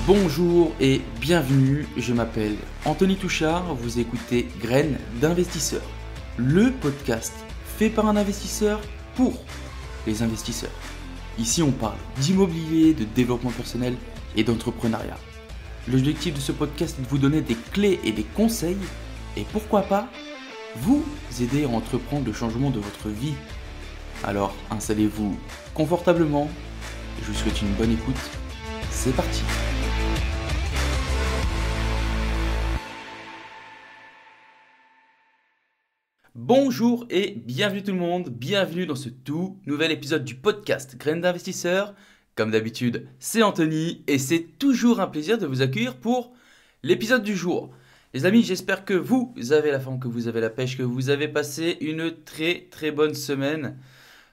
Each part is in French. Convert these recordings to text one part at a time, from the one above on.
Bonjour et bienvenue, je m'appelle Anthony Touchard, vous écoutez Graines d'investisseurs, le podcast fait par un investisseur pour les investisseurs. Ici on parle d'immobilier, de développement personnel et d'entrepreneuriat. L'objectif de ce podcast est de vous donner des clés et des conseils et pourquoi pas vous aider à entreprendre le changement de votre vie. Alors installez-vous confortablement, je vous souhaite une bonne écoute, c'est parti. Bonjour et bienvenue tout le monde, bienvenue dans ce tout nouvel épisode du podcast Graines d'investisseurs. Comme d'habitude, c'est Anthony et c'est toujours un plaisir de vous accueillir pour l'épisode du jour. Les amis, j'espère que vous avez la forme, que vous avez la pêche, que vous avez passé une très bonne semaine.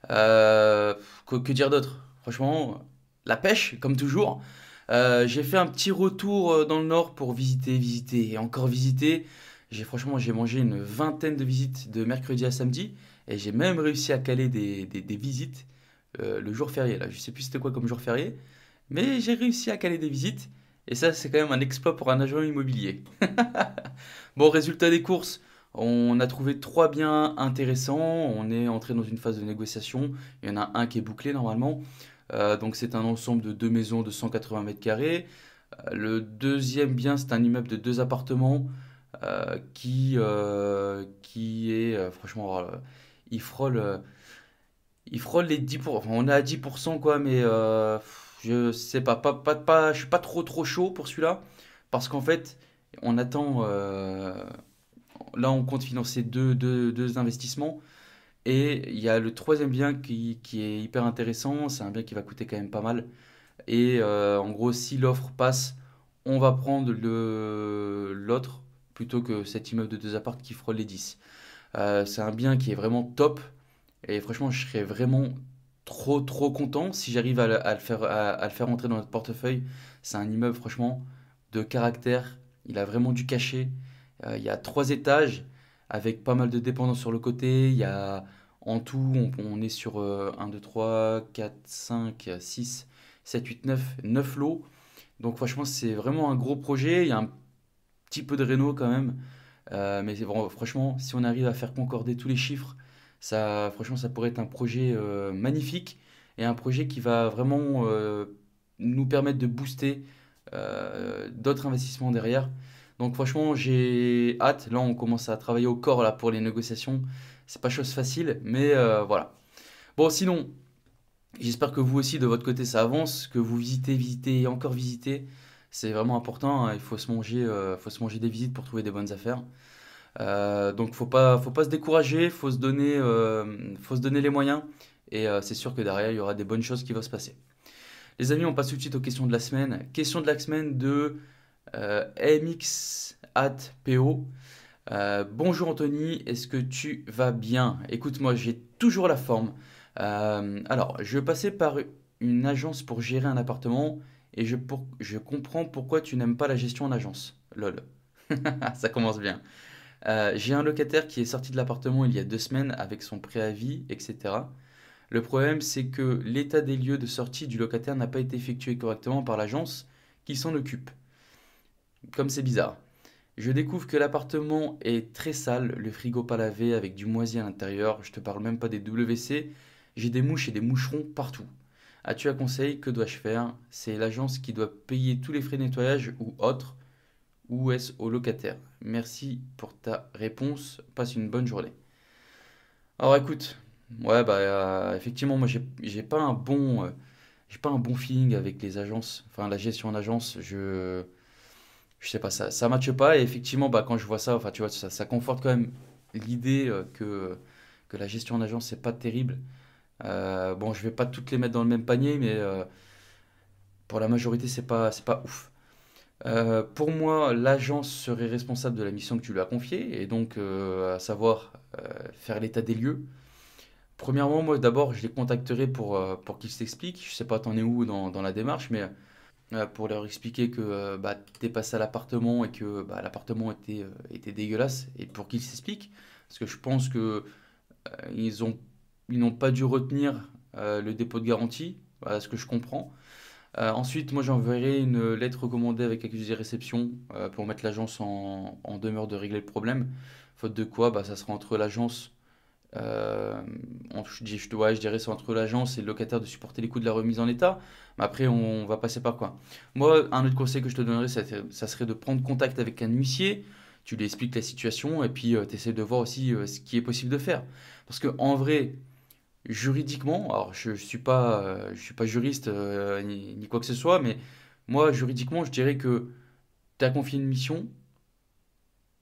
Que dire d'autre? Franchement, la pêche, comme toujours. J'ai fait un petit retour dans le nord pour visiter et encore visiter. J'ai mangé une vingtaine de visites de mercredi à samedi et j'ai même réussi à caler des visites le jour férié. Là. Je sais plus c'était quoi comme jour férié, mais j'ai réussi à caler des visites et ça c'est quand même un exploit pour un agent immobilier. Bon, résultat des courses, on a trouvé 3 biens intéressants, on est entré dans une phase de négociation, il y en a un qui est bouclé normalement. Donc c'est un ensemble de 2 maisons de 180 mètres carrés. Le deuxième bien c'est un immeuble de 2 appartements qui est franchement il frôle les 10%, enfin on est à 10% quoi, mais je sais pas, je suis pas trop chaud pour celui-là parce qu'en fait on attend là on compte financer deux investissements et il y a le troisième bien qui est hyper intéressant, c'est un bien qui va coûter quand même pas mal et en gros si l'offre passe on va prendre l'autre plutôt que cet immeuble de 2 apparts qui frôle les 10. C'est un bien qui est vraiment top et franchement je serais vraiment trop content si j'arrive à le faire entrer dans notre portefeuille. C'est un immeuble franchement de caractère, il a vraiment du cachet. Il y a 3 étages avec pas mal de dépendances sur le côté. Il y a en tout on est sur 1, 2, 3, 4, 5, 6, 7, 8, 9 lots. Donc franchement, c'est vraiment un gros projet. Il y a un petit peu de réno quand même. Mais franchement, si on arrive à faire concorder tous les chiffres, franchement, ça pourrait être un projet magnifique et un projet qui va vraiment nous permettre de booster d'autres investissements derrière. Donc franchement, j'ai hâte. Là, on commence à travailler au corps là, pour les négociations. C'est pas chose facile, mais voilà. Bon, sinon, j'espère que vous aussi, de votre côté, ça avance, que vous visitez et encore visitez. C'est vraiment important, hein. Il faut se manger des visites pour trouver des bonnes affaires. Donc, faut pas se décourager, faut se donner les moyens. Et c'est sûr que derrière, il y aura des bonnes choses qui vont se passer. Les amis, on passe tout de suite aux questions de la semaine. Question de la semaine de MX@PO. Bonjour Anthony, est-ce que tu vas bien? Écoute, moi j'ai toujours la forme. Alors, je passais par une agence pour gérer un appartement et je comprends pourquoi tu n'aimes pas la gestion en agence. Lol. Ça commence bien. J'ai un locataire qui est sorti de l'appartement il y a 2 semaines avec son préavis, etc. Le problème, c'est que l'état des lieux de sortie du locataire n'a pas été effectué correctement par l'agence qui s'en occupe. Comme c'est bizarre. Je découvre que l'appartement est très sale, le frigo pas lavé avec du moisi à l'intérieur, je te parle même pas des WC, j'ai des mouches et des moucherons partout. As-tu un conseil? Que dois-je faire? C'est l'agence qui doit payer tous les frais de nettoyage ou autre, ou est-ce au locataire? Merci pour ta réponse, passe une bonne journée. Alors écoute, ouais bah effectivement moi j'ai pas un bon feeling avec les agences, enfin la gestion en agence, je sais pas, ça matche pas. Et effectivement, bah, quand je vois ça, enfin, tu vois, ça conforte quand même l'idée que la gestion en agence, c'est pas terrible. Bon, je vais pas toutes les mettre dans le même panier, mais pour la majorité, c'est pas ouf. Pour moi, l'agence serait responsable de la mission que tu lui as confiée, et donc, à savoir faire l'état des lieux. Premièrement, moi, d'abord, je les contacterai pour qu'ils s'expliquent. Je sais pas, t'en es où dans la démarche, mais pour leur expliquer que bah, t'es passé à l'appartement et que bah, l'appartement était dégueulasse et pour qu'ils s'expliquent. Parce que je pense que ils n'ont pas dû retenir le dépôt de garantie, voilà ce que je comprends. Ensuite, moi j'enverrai une lettre recommandée avec accusé de réception pour mettre l'agence en demeure de régler le problème. Faute de quoi, bah, ça sera entre l'agence, je dirais c'est entre l'agence et le locataire de supporter les coûts de la remise en état. Mais après, on va passer par quoi? Moi, un autre conseil que je te donnerais, ça serait de prendre contact avec un huissier. Tu lui expliques la situation et puis tu essaies de voir aussi ce qui est possible de faire. Parce que en vrai, juridiquement, alors je suis pas juriste ni quoi que ce soit, mais moi, juridiquement, je dirais que tu as confié une mission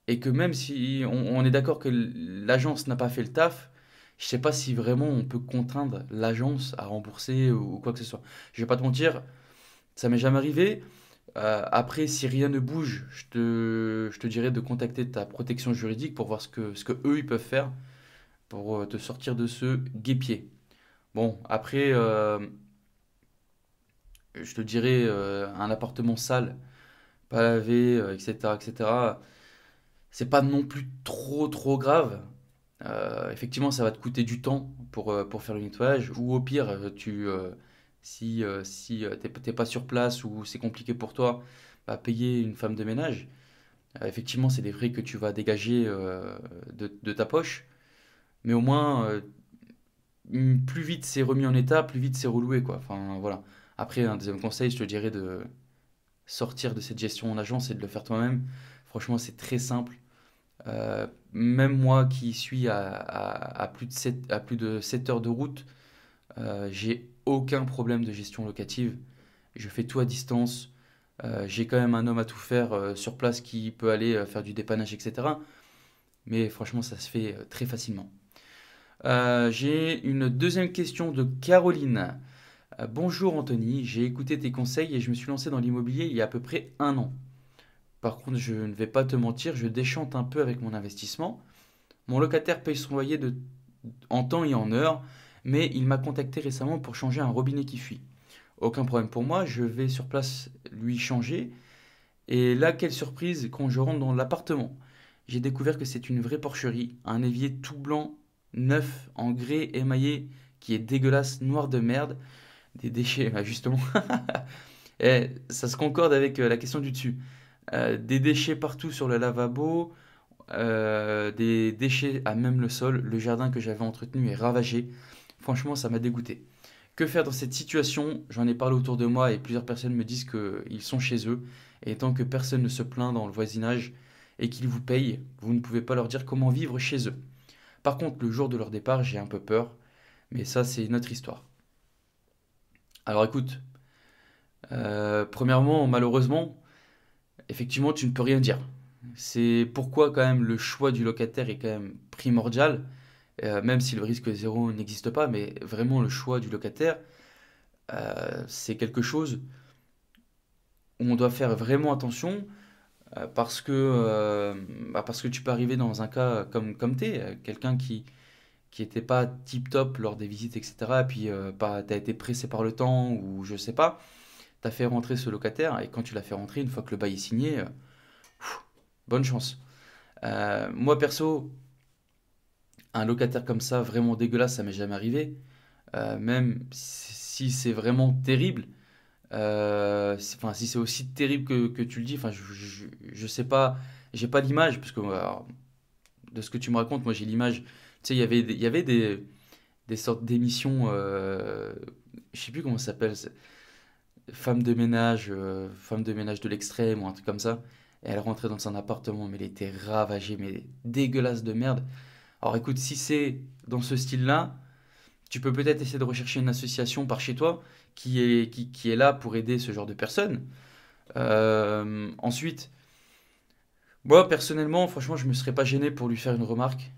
et que même si on est d'accord que l'agence n'a pas fait le taf, je sais pas si vraiment on peut contraindre l'agence à rembourser ou quoi que ce soit. Je vais pas te mentir, ça m'est jamais arrivé. Après, si rien ne bouge, je te dirais de contacter ta protection juridique pour voir ce que eux ils peuvent faire pour te sortir de ce guêpier. Bon, après, je te dirais un appartement sale, pas lavé, etc., etc. C'est pas non plus trop grave. Effectivement, ça va te coûter du temps pour faire le nettoyage. Ou au pire, si t'es pas sur place ou c'est compliqué pour toi, bah, payer une femme de ménage. Effectivement, c'est des frais que tu vas dégager de ta poche. Mais au moins, plus vite c'est remis en état, plus vite c'est reloué, quoi. Enfin, voilà. Après, un deuxième conseil, je te dirais de sortir de cette gestion en agence et de le faire toi-même. Franchement, c'est très simple. Même moi qui suis à plus de à plus de 7 heures de route, j'ai aucun problème de gestion locative. Je fais tout à distance. J'ai quand même un homme à tout faire sur place qui peut aller faire du dépannage, etc. Mais franchement, ça se fait très facilement. J'ai une deuxième question de Caroline. Bonjour Anthony, j'ai écouté tes conseils et je me suis lancé dans l'immobilier il y a à peu près un an. Par contre, je ne vais pas te mentir, je déchante un peu avec mon investissement. Mon locataire paye son loyer en temps et en heure, mais il m'a contacté récemment pour changer un robinet qui fuit. Aucun problème pour moi, je vais sur place lui changer. Et là, quelle surprise quand je rentre dans l'appartement. J'ai découvert que c'est une vraie porcherie, un évier tout blanc, neuf, en grès émaillé, qui est dégueulasse, noir de merde, des déchets, bah, justement. Et ça se concorde avec la question du dessus. Des déchets partout sur le lavabo, des déchets à même le sol. Le jardin que j'avais entretenu est ravagé. Franchement, ça m'a dégoûté. Que faire dans cette situation? J'en ai parlé autour de moi et plusieurs personnes me disent qu'ils sont chez eux. Et tant que personne ne se plaint dans le voisinage et qu'ils vous payent, vous ne pouvez pas leur dire comment vivre chez eux. Par contre, le jour de leur départ, j'ai un peu peur. Mais ça, c'est une autre histoire. Alors écoute, premièrement, malheureusement, effectivement, tu ne peux rien dire. C'est pourquoi quand même le choix du locataire est quand même primordial, même si le risque zéro n'existe pas, mais vraiment le choix du locataire, c'est quelque chose où on doit faire vraiment attention parce que tu peux arriver dans un cas comme t'es, quelqu'un qui était pas tip top lors des visites, etc. Et puis t'as été pressé par le temps ou je sais pas, t'as fait rentrer ce locataire et quand tu l'as fait rentrer, une fois que le bail est signé, bonne chance. Moi perso, un locataire comme ça, vraiment dégueulasse, ça m'est jamais arrivé. Même si c'est vraiment terrible, enfin, si c'est aussi terrible que tu le dis, enfin, je sais pas, j'ai pas l'image, parce que alors, de ce que tu me racontes, moi j'ai l'image. Tu sais, il y avait des sortes d'émissions, je sais plus comment ça s'appelle, femme de ménage de l'extrême ou un truc comme ça. Et elle rentrait dans son appartement, mais elle était ravagée, mais dégueulasse de merde. Alors écoute, si c'est dans ce style-là, tu peux peut-être essayer de rechercher une association par chez toi qui est là pour aider ce genre de personnes. Ensuite, moi personnellement, franchement, je me serais pas gêné pour lui faire une remarque.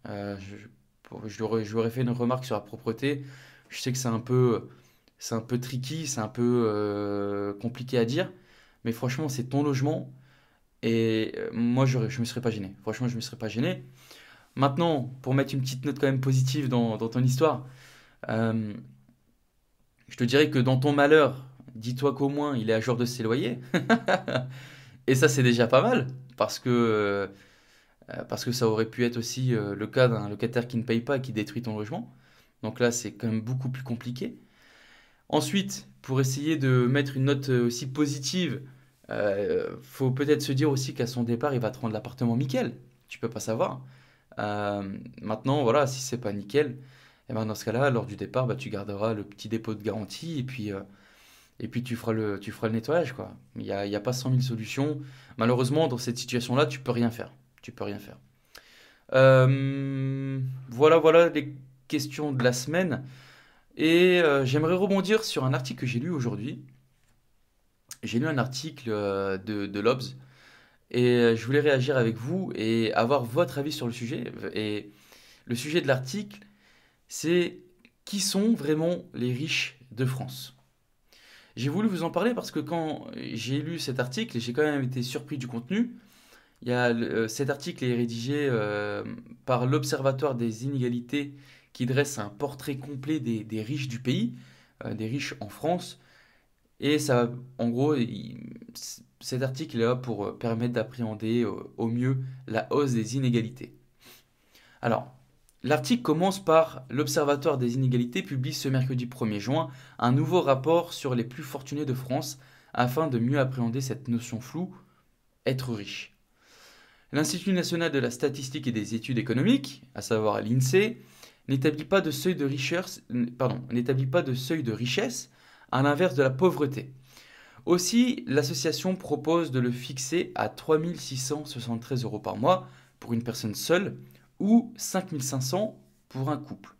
Je lui aurais fait une remarque sur la propreté. Je sais que c'est un peu tricky, c'est un peu compliqué à dire, mais franchement, c'est ton logement et moi, je me serais pas gêné. Franchement, je me serais pas gêné. Maintenant, pour mettre une petite note quand même positive dans ton histoire, euh, je te dirais que dans ton malheur, dis-toi qu'au moins il est à jour de ses loyers. Et ça, c'est déjà pas mal, parce que ça aurait pu être aussi le cas d'un locataire qui ne paye pas et qui détruit ton logement. Donc là, c'est quand même beaucoup plus compliqué. Ensuite, pour essayer de mettre une note aussi positive, faut peut-être se dire aussi qu'à son départ, il va te rendre l'appartement nickel. Tu peux pas savoir. Maintenant, voilà, si c'est pas nickel, et ben dans ce cas-là, lors du départ, bah, tu garderas le petit dépôt de garantie et puis tu feras le nettoyage, quoi. Il y a pas 100 000 solutions. Malheureusement, dans cette situation-là, tu peux rien faire. Tu peux rien faire. Voilà les questions de la semaine. Et j'aimerais rebondir sur un article que j'ai lu aujourd'hui. J'ai lu un article de l'Obs et je voulais réagir avec vous et avoir votre avis sur le sujet. Et le sujet de l'article, c'est qui sont vraiment les riches de France? J'ai voulu vous en parler parce que quand j'ai lu cet article, j'ai quand même été surpris du contenu. Cet article est rédigé par l'Observatoire des inégalités qui dresse un portrait complet des riches du pays, des riches en France. Et ça, en gros, cet article est là pour permettre d'appréhender au mieux la hausse des inégalités. Alors, l'article commence par l'Observatoire des inégalités publie ce mercredi 1er juin un nouveau rapport sur les plus fortunés de France afin de mieux appréhender cette notion floue, être riche. L'Institut national de la statistique et des études économiques, à savoir l'INSEE, n'établit pas de seuil de richesse à l'inverse de la pauvreté. Aussi, l'association propose de le fixer à 3 673 euros par mois pour une personne seule ou 5 500 pour un couple,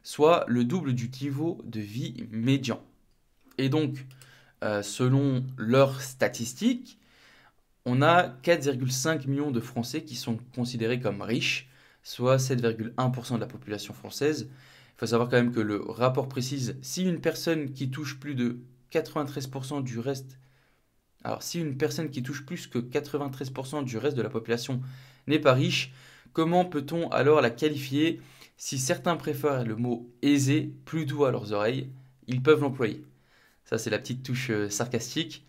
soit le double du niveau de vie médian. Et donc, selon leurs statistiques, on a 4,5 millions de Français qui sont considérés comme riches, soit 7,1% de la population française. Il faut savoir quand même que le rapport précise si une personne qui touche plus de 93% du reste, alors si une personne qui touche plus que 93% du reste de la population n'est pas riche, comment peut-on alors la qualifier? Si certains préfèrent le mot aisé, plus doux à leurs oreilles, ils peuvent l'employer. Ça, c'est la petite touche sarcastique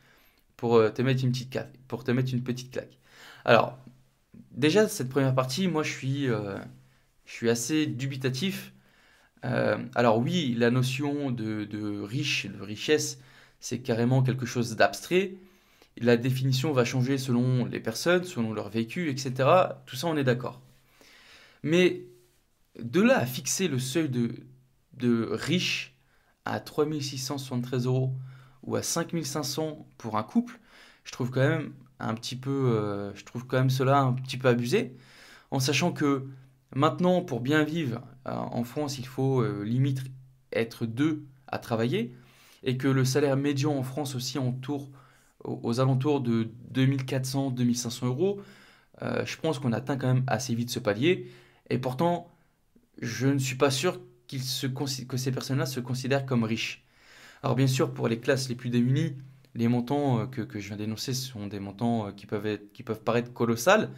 pour te mettre pour te mettre une petite claque. Alors, déjà, cette première partie, moi, je suis assez dubitatif. Alors oui, la notion de riche, de richesse, c'est carrément quelque chose d'abstrait. La définition va changer selon les personnes, selon leur vécu, etc. Tout ça, on est d'accord. Mais de là à fixer le seuil de riche à 3 673 euros ou à 5 500 pour un couple, je trouve quand même je trouve quand même cela un petit peu abusé, en sachant que maintenant, pour bien vivre en France, il faut limite être deux à travailler, et que le salaire médian en France aussi aux alentours de 2400-2500 euros. Je pense qu'on atteint quand même assez vite ce palier, et pourtant, je ne suis pas sûr que ces personnes-là se considèrent comme riches. Alors bien sûr, pour les classes les plus démunies, les montants que je viens d'énoncer sont des montants qui peuvent paraître colossales,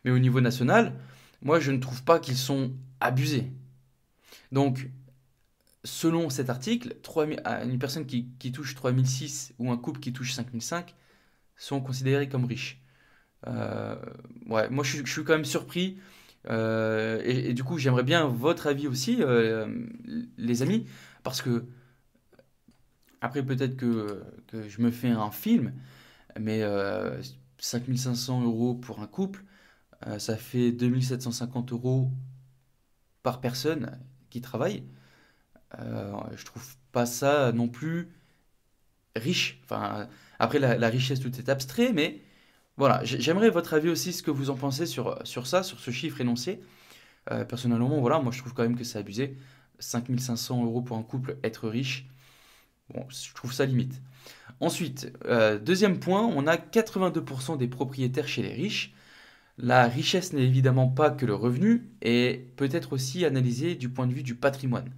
mais au niveau national, moi je ne trouve pas qu'ils sont abusés. Donc, selon cet article, une personne qui touche 3006 ou un couple qui touche 5005 sont considérés comme riches. Euh, ouais, moi je suis quand même surpris. Et du coup, j'aimerais bien votre avis aussi, les amis, parce que après, peut-être que je me fais un film, mais 5500 euros pour un couple, ça fait 2750 euros par personne qui travaille. Je trouve pas ça non plus riche. Enfin, après, la richesse, tout est abstrait, mais voilà, j'aimerais votre avis aussi, ce que vous en pensez sur ça, sur ce chiffre énoncé. Personnellement, voilà, moi je trouve quand même que c'est abusé. 5500 euros pour un couple, être riche, bon, je trouve ça limite. Ensuite, deuxième point, on a 82% des propriétaires chez les riches. La richesse n'est évidemment pas que le revenu et peut être aussi analysée du point de vue du patrimoine.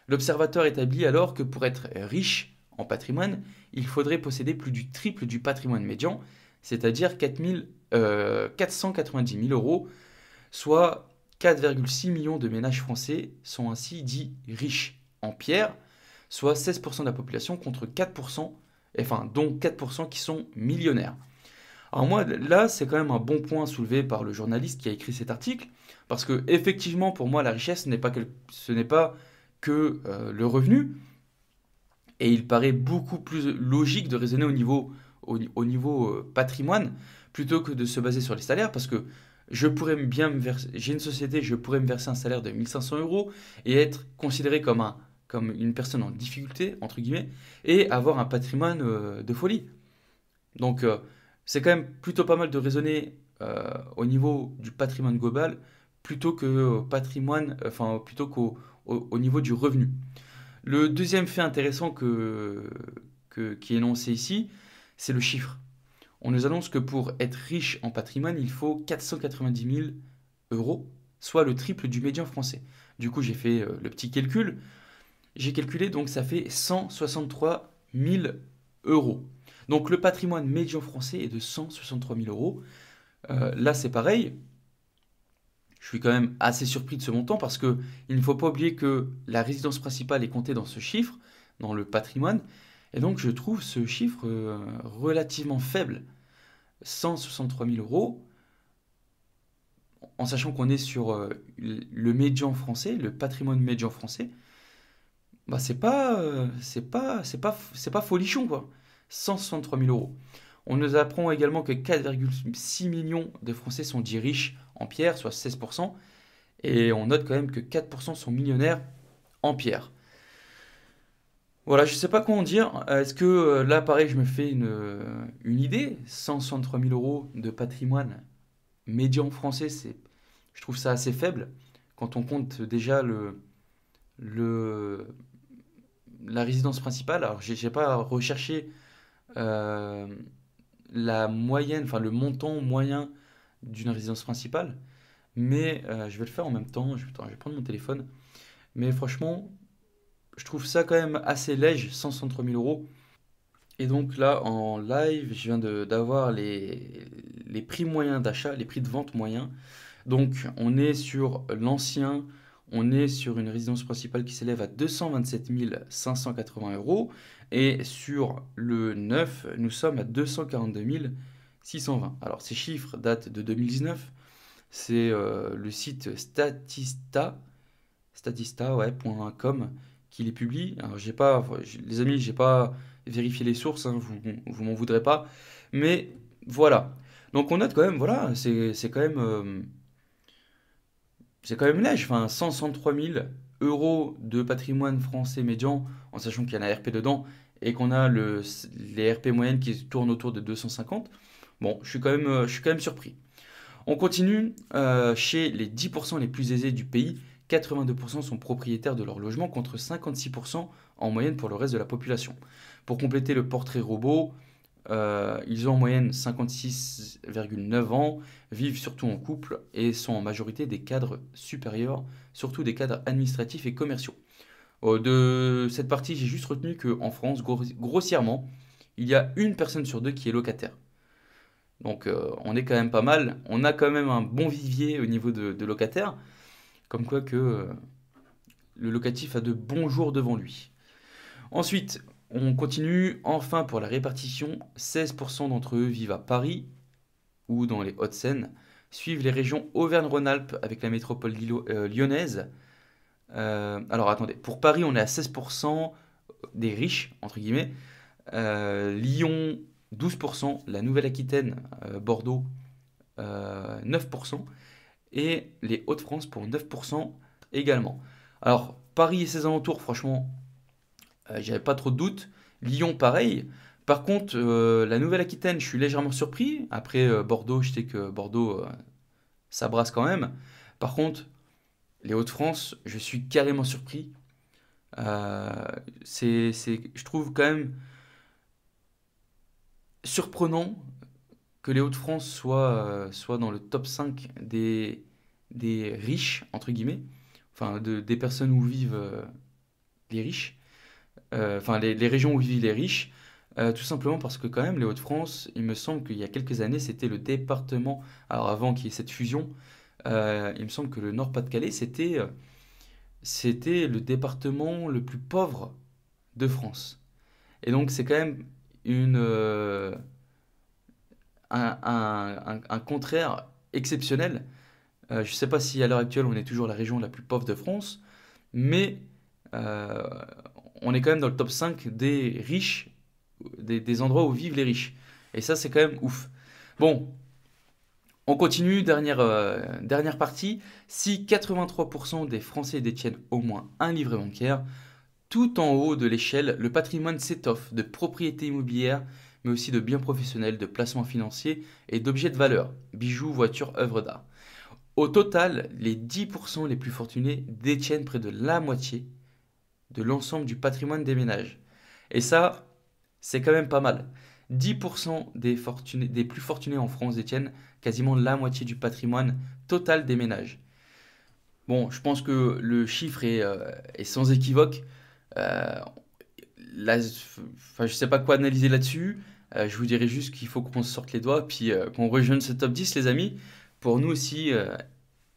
L'observateur établit alors que pour être riche en patrimoine, il faudrait posséder plus du triple du patrimoine médian, c'est-à-dire 490 000 euros, soit 4,6 millions de ménages français sont ainsi dits riches en pierre, soit 16% de la population contre 4%, enfin dont 4% qui sont millionnaires. Alors moi, là, c'est quand même un bon point soulevé par le journaliste qui a écrit cet article, parce que effectivement, pour moi, la richesse ce n'est pas que le revenu, Et il paraît beaucoup plus logique de raisonner au niveau patrimoine plutôt que de se baser sur les salaires parce que j'ai une société, je pourrais me verser un salaire de 1500 euros et être considéré comme une personne en difficulté, entre guillemets, et avoir un patrimoine de folie. Donc, c'est quand même plutôt pas mal de raisonner au niveau du patrimoine global plutôt que plutôt au niveau du revenu. Le deuxième fait intéressant qui est énoncé ici, c'est le chiffre. On nous annonce que pour être riche en patrimoine, il faut 490 000 euros, soit le triple du médian français. Du coup, j'ai fait le petit calcul. J'ai calculé, donc ça fait 163 000 euros. Donc le patrimoine médian français est de 163 000 euros. Là, c'est pareil. Je suis quand même assez surpris de ce montant parce que il ne faut pas oublier que la résidence principale est comptée dans ce chiffre, dans le patrimoine. Et donc, je trouve ce chiffre relativement faible. 163 000 euros, en sachant qu'on est sur le médian français, le patrimoine médian français, bah c'est pas folichon quoi. 163 000 euros. On nous apprend également que 4,6 millions de Français sont dits riches en pierre, soit 16%, et on note quand même que 4% sont millionnaires en pierre. Voilà, je sais pas comment dire. Est-ce que là, pareil, je me fais une idée? 163 000 euros de patrimoine médian français, je trouve ça assez faible quand on compte déjà le, la résidence principale. Alors, j'ai pas recherché euh, la moyenne, enfin le montant moyen d'une résidence principale, mais je vais le faire en même temps. Je vais prendre mon téléphone. Mais franchement, je trouve ça quand même assez léger, 163 000 euros. Et donc là, en live, je viens d'avoir les prix moyens d'achat, les prix de vente moyens. Donc, on est sur l'ancien, on est sur une résidence principale qui s'élève à 227 580 euros. Et sur le neuf, nous sommes à 242 620. Alors, ces chiffres datent de 2019. C'est le site Statista, ouais, .com qui les publie. Alors, les amis, j'ai pas vérifié les sources, hein, vous m'en voudrez pas. Mais voilà. Donc, on note quand même, voilà, c'est quand même léger, enfin 163 000 euros de patrimoine français médian, en sachant qu'il y a la RP dedans et qu'on a les RP moyennes qui tournent autour de 250. Bon, je suis quand même surpris. On continue chez les 10% les plus aisés du pays. 82% sont propriétaires de leur logement contre 56% en moyenne pour le reste de la population. Pour compléter le portrait robot, ils ont en moyenne 56,9 ans, vivent surtout en couple et sont en majorité des cadres supérieurs, surtout des cadres administratifs et commerciaux. De cette partie, j'ai juste retenu qu'en France, grossièrement, il y a une personne sur deux qui est locataire. Donc on est quand même pas mal. On a quand même un bon vivier au niveau de locataires, comme quoi que le locatif a de bons jours devant lui. Ensuite, on continue enfin pour la répartition. 16% d'entre eux vivent à Paris ou dans les Hauts-de-Seine. Suivent les régions Auvergne-Rhône-Alpes avec la métropole lyonnaise. Alors attendez, pour Paris, on est à 16% des riches, entre guillemets. Lyon, 12%. La Nouvelle-Aquitaine, Bordeaux, 9%. Et les Hauts-de-France pour 9% également. Alors, Paris et ses alentours, franchement, j'avais pas trop de doutes. Lyon, pareil. Par contre, la Nouvelle-Aquitaine, je suis légèrement surpris. Après Bordeaux, je sais que Bordeaux, ça brasse quand même. Par contre, les Hauts-de-France, je suis carrément surpris. Euh, je trouve quand même surprenant que les Hauts-de-France soient dans le top 5 des riches, entre guillemets. Enfin, des personnes où vivent les riches. Enfin les régions où vivent les riches, tout simplement parce que quand même les Hauts-de-France, il me semble qu'il y a quelques années, c'était le département, alors avant qu'il y ait cette fusion, il me semble que le Nord-Pas-de-Calais, c'était le département le plus pauvre de France. Et donc c'est quand même une, un contraire exceptionnel. Je ne sais pas si à l'heure actuelle on est toujours la région la plus pauvre de France, mais euh, on est quand même dans le top 5 des riches, des endroits où vivent les riches. Et ça, c'est quand même ouf. Bon, on continue, dernière partie. Si 83% des Français détiennent au moins un livret bancaire, tout en haut de l'échelle, le patrimoine s'étoffe de propriétés immobilières, mais aussi de biens professionnels, de placements financiers et d'objets de valeur, bijoux, voitures, œuvres d'art. Au total, les 10% les plus fortunés détiennent près de la moitié de l'ensemble du patrimoine des ménages. Et ça, c'est quand même pas mal. 10% des plus fortunés en France détiennent quasiment la moitié du patrimoine total des ménages. Bon, je pense que le chiffre est sans équivoque. Euh, Là, enfin, je sais pas quoi analyser là-dessus. Je vous dirais juste qu'il faut qu'on se sorte les doigts, puis qu'on rejoigne ce top 10, les amis, pour nous aussi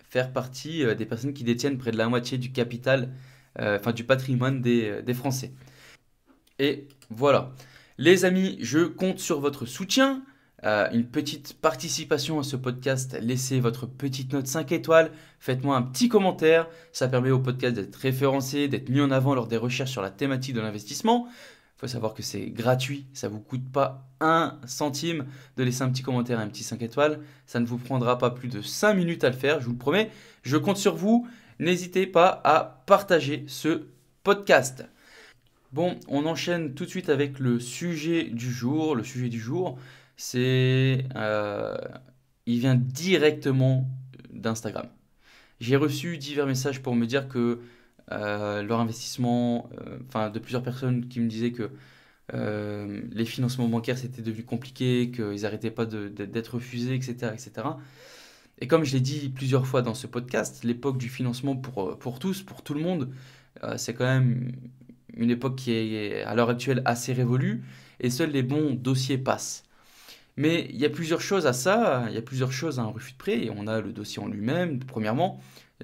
faire partie des personnes qui détiennent près de la moitié du capital, enfin du patrimoine des Français. Et voilà. Les amis, je compte sur votre soutien. Une petite participation à ce podcast. Laissez votre petite note 5 étoiles. Faites-moi un petit commentaire. Ça permet au podcast d'être référencé, d'être mis en avant lors des recherches sur la thématique de l'investissement. Il faut savoir que c'est gratuit. Ça ne vous coûte pas un centime de laisser un petit commentaire et un petit 5 étoiles. Ça ne vous prendra pas plus de 5 minutes à le faire, je vous le promets. Je compte sur vous. N'hésitez pas à partager ce podcast. Bon, on enchaîne tout de suite avec le sujet du jour. Le sujet du jour, c'est, il vient directement d'Instagram. J'ai reçu divers messages pour me dire que leur investissement, enfin de plusieurs personnes qui me disaient que les financements bancaires c'était devenu compliqué, qu'ils n'arrêtaient pas d'être refusés, etc., etc. Et comme je l'ai dit plusieurs fois dans ce podcast, l'époque du financement pour tous, pour tout le monde, c'est quand même une époque qui est à l'heure actuelle assez révolue et seuls les bons dossiers passent. Mais il y a plusieurs choses à ça, il y a plusieurs choses à un refus de prêt. Et on a le dossier en lui-même, premièrement,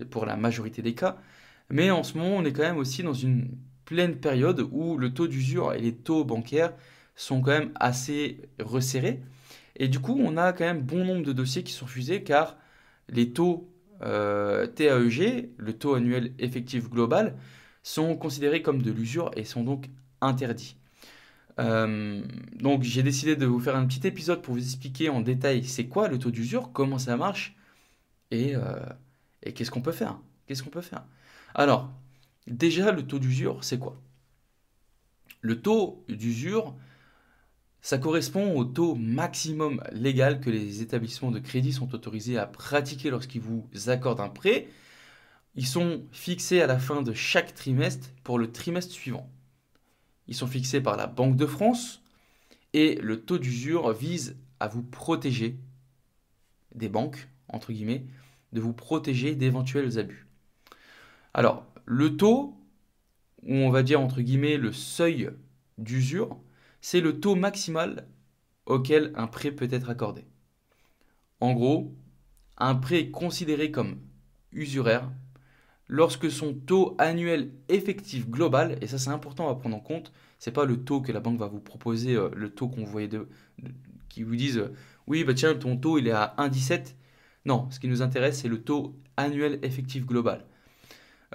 pour la majorité des cas. Mais en ce moment, on est quand même aussi dans une pleine période où le taux d'usure et les taux bancaires sont quand même assez resserrés. Et du coup, on a quand même bon nombre de dossiers qui sont refusés car les taux TAEG, le taux annuel effectif global, sont considérés comme de l'usure et sont donc interdits. Donc j'ai décidé de vous faire un petit épisode pour vous expliquer en détail c'est quoi le taux d'usure, comment ça marche et, euh, et qu'est-ce qu'on peut faire. Qu'est-ce qu'on peut faire? Alors, déjà le taux d'usure, c'est quoi? Le taux d'usure, ça correspond au taux maximum légal que les établissements de crédit sont autorisés à pratiquer lorsqu'ils vous accordent un prêt. Ils sont fixés à la fin de chaque trimestre pour le trimestre suivant. Ils sont fixés par la Banque de France et le taux d'usure vise à vous protéger des banques, entre guillemets, de vous protéger d'éventuels abus. Alors, le taux, ou on va dire entre guillemets le seuil d'usure, c'est le taux maximal auquel un prêt peut être accordé. En gros, un prêt est considéré comme usuraire lorsque son taux annuel effectif global, et ça c'est important à prendre en compte, c'est pas le taux que la banque va vous proposer, le taux qu'on voyait qui vous disent oui bah tiens ton taux il est à 1,17. Non, ce qui nous intéresse c'est le taux annuel effectif global.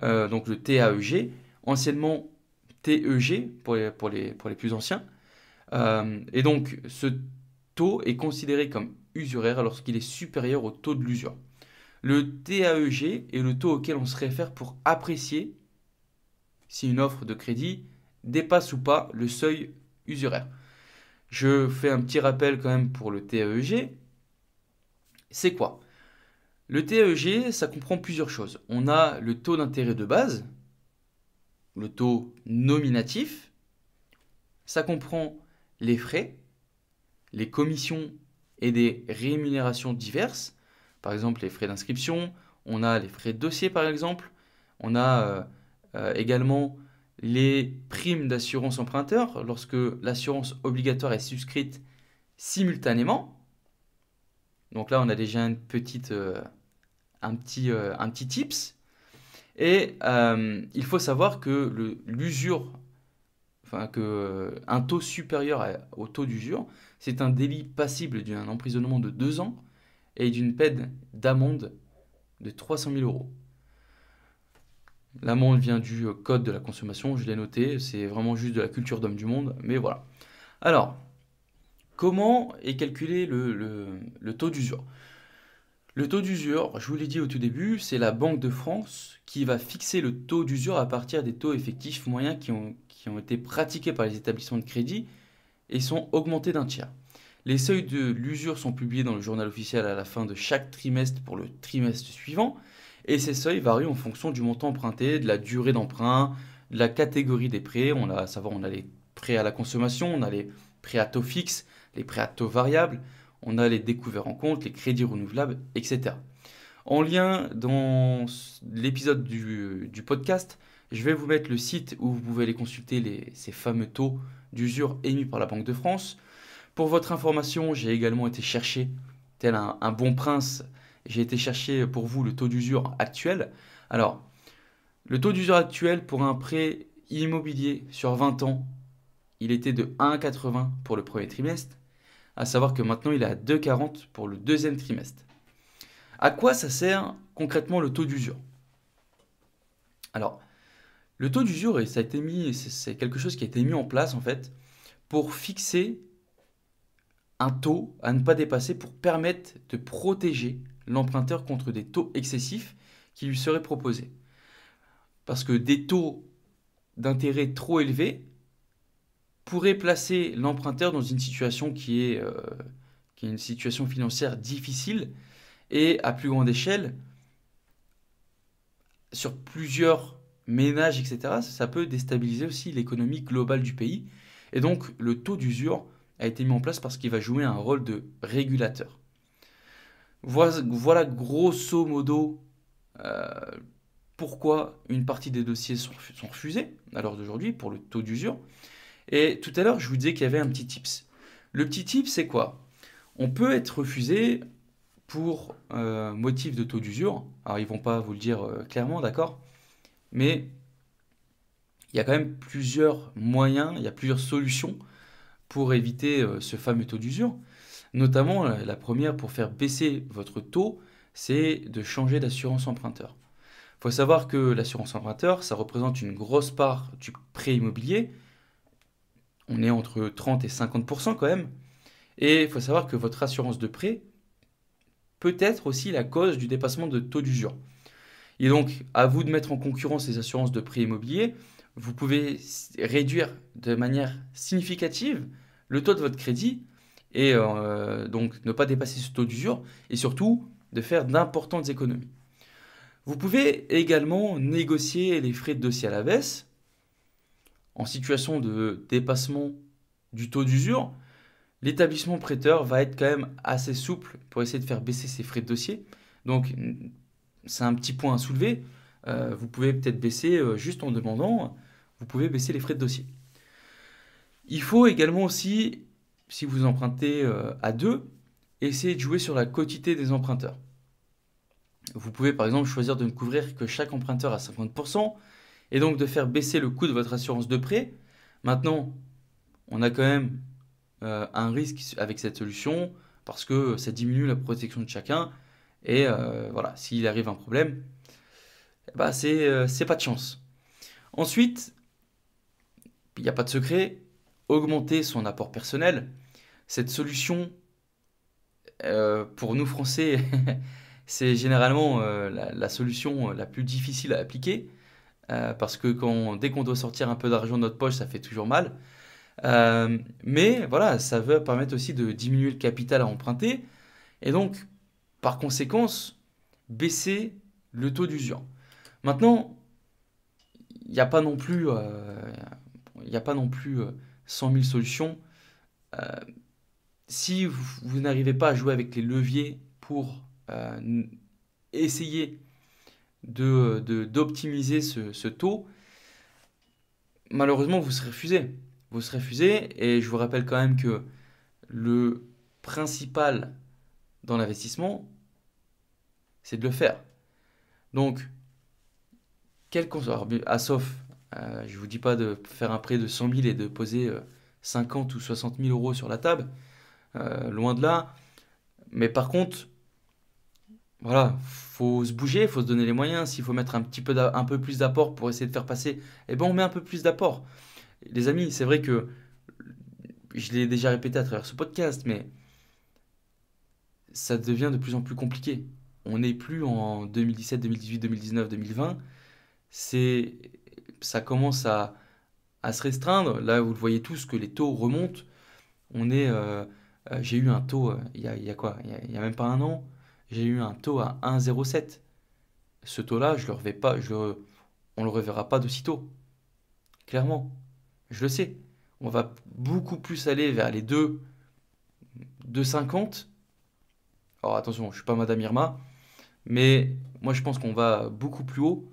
Donc le TAEG, anciennement TEG pour les plus anciens. Et donc ce taux est considéré comme usuraire lorsqu'il est supérieur au taux de l'usure. Le TAEG est le taux auquel on se réfère pour apprécier si une offre de crédit dépasse ou pas le seuil usuraire. Je fais un petit rappel quand même pour le TAEG. C'est quoi? Le TAEG, ça comprend plusieurs choses. On a le taux d'intérêt de base, le taux nominatif, ça comprend les frais, les commissions et des rémunérations diverses. Par exemple, les frais d'inscription, on a les frais de dossier par exemple, on a également les primes d'assurance emprunteur lorsque l'assurance obligatoire est souscrite simultanément. Donc là, on a déjà un petit tips. Et il faut savoir que l'usure, enfin que un taux supérieur au taux d'usure, c'est un délit passible d'un emprisonnement de 2 ans et d'une peine d'amende de 300 000 euros. L'amende vient du code de la consommation, je l'ai noté, c'est vraiment juste de la culture d'homme du monde, mais voilà. Alors, comment est calculé le taux d'usure? Le taux d'usure, je vous l'ai dit au tout début, c'est la Banque de France qui va fixer le taux d'usure à partir des taux effectifs moyens qui ont été pratiqués par les établissements de crédit et sont augmentés d'un tiers. Les seuils de l'usure sont publiés dans le journal officiel à la fin de chaque trimestre pour le trimestre suivant, et ces seuils varient en fonction du montant emprunté, de la durée d'emprunt, de la catégorie des prêts. On a, à savoir, on a les prêts à la consommation, on a les prêts à taux fixe, les prêts à taux variable, on a les découverts en compte, les crédits renouvelables, etc. En lien dans l'épisode du podcast, je vais vous mettre le site où vous pouvez aller consulter ces fameux taux d'usure émis par la Banque de France. Pour votre information, j'ai également été chercher, tel un bon prince, j'ai été chercher pour vous le taux d'usure actuel. Alors, le taux d'usure actuel pour un prêt immobilier sur 20 ans, il était de 1,80 pour le premier trimestre, à savoir que maintenant il est à 2,40 pour le deuxième trimestre. À quoi ça sert concrètement le taux d'usure? Alors, le taux d'usure, et ça a été mis, c'est quelque chose qui a été mis en place en fait pour fixer un taux à ne pas dépasser pour permettre de protéger l'emprunteur contre des taux excessifs qui lui seraient proposés. Parce que des taux d'intérêt trop élevés pourraient placer l'emprunteur dans une situation qui est une situation financière difficile et à plus grande échelle, sur plusieurs ménages, etc., ça peut déstabiliser aussi l'économie globale du pays. Et donc le taux d'usure a été mis en place parce qu'il va jouer un rôle de régulateur. Voilà grosso modo euh, pourquoi une partie des dossiers sont refusés à l'heure d'aujourd'hui pour le taux d'usure. Et tout à l'heure, je vous disais qu'il y avait un petit tips. Le petit tips, c'est quoi? On peut être refusé pour motif de taux d'usure. Alors, ils vont pas vous le dire clairement, d'accord? Mais il y a quand même plusieurs moyens, il y a plusieurs solutions pour éviter ce fameux taux d'usure. Notamment, la première pour faire baisser votre taux, c'est de changer d'assurance emprunteur. Il faut savoir que l'assurance emprunteur, ça représente une grosse part du prêt immobilier. On est entre 30 et 50% quand même. Et il faut savoir que votre assurance de prêt peut être aussi la cause du dépassement de taux d'usure. Et donc, à vous de mettre en concurrence les assurances de prêt immobilier. Vous pouvez réduire de manière significative le taux de votre crédit et donc ne pas dépasser ce taux d'usure et surtout de faire d'importantes économies. Vous pouvez également négocier les frais de dossier à la baisse en situation de dépassement du taux d'usure. L'établissement prêteur va être quand même assez souple pour essayer de faire baisser ses frais de dossier. Donc, c'est un petit point à soulever. Vous pouvez peut-être baisser juste en demandant, vous pouvez baisser les frais de dossier. Il faut également aussi, si vous empruntez à deux, essayer de jouer sur la quotité des emprunteurs. Vous pouvez par exemple choisir de ne couvrir que chaque emprunteur à 50% et donc de faire baisser le coût de votre assurance de prêt. Maintenant, on a quand même un risque avec cette solution parce que ça diminue la protection de chacun et voilà, s'il arrive un problème, bah c'est pas de chance. Ensuite, il n'y a pas de secret, augmenter son apport personnel. Cette solution, pour nous Français, c'est généralement la solution la plus difficile à appliquer. Parce que dès qu'on doit sortir un peu d'argent de notre poche, ça fait toujours mal. Mais voilà, ça va permettre aussi de diminuer le capital à emprunter et donc, par conséquence, baisser le taux d'usure. Maintenant, il n'y a pas non plus, il n'y a pas non plus 100 000 solutions. Euh, Si vous n'arrivez pas à jouer avec les leviers pour essayer d'optimiser ce taux, malheureusement, vous serez refusé. Vous serez refusé, et je vous rappelle quand même que le principal dans l'investissement, c'est de le faire. Donc, alors, sauf, je ne vous dis pas de faire un prêt de 100 000 et de poser 50 ou 60 000 euros sur la table, loin de là. Mais par contre, Voilà, faut se bouger, faut se donner les moyens. S'il faut mettre un peu plus d'apport pour essayer de faire passer, eh ben on met un peu plus d'apport. Les amis, c'est vrai que je l'ai déjà répété à travers ce podcast, mais ça devient de plus en plus compliqué. On n'est plus en 2017, 2018, 2019, 2020. C'est, ça commence à se restreindre. Là, vous le voyez tous que les taux remontent. J'ai eu un taux, il y a quoi? Il y a même pas un an, j'ai eu un taux à 1,07. Ce taux-là, je le revais pas, on le reverra pas d'aussitôt. Clairement, je le sais. On va beaucoup plus aller vers les 2,50. Alors attention, je suis pas Madame Irma, mais moi je pense qu'on va beaucoup plus haut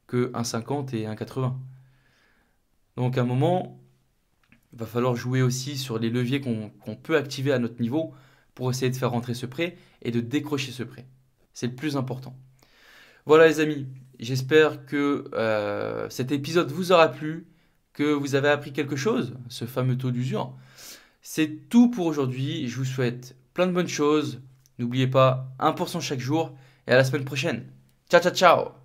que 1,50 et 1,80. Donc à un moment, il va falloir jouer aussi sur les leviers qu'on peut activer à notre niveau pour essayer de faire rentrer ce prêt et de décrocher ce prêt. C'est le plus important. Voilà les amis, j'espère que cet épisode vous aura plu, que vous avez appris quelque chose, ce fameux taux d'usure. C'est tout pour aujourd'hui, je vous souhaite plein de bonnes choses. N'oubliez pas 1% chaque jour et à la semaine prochaine. Ciao ciao ciao.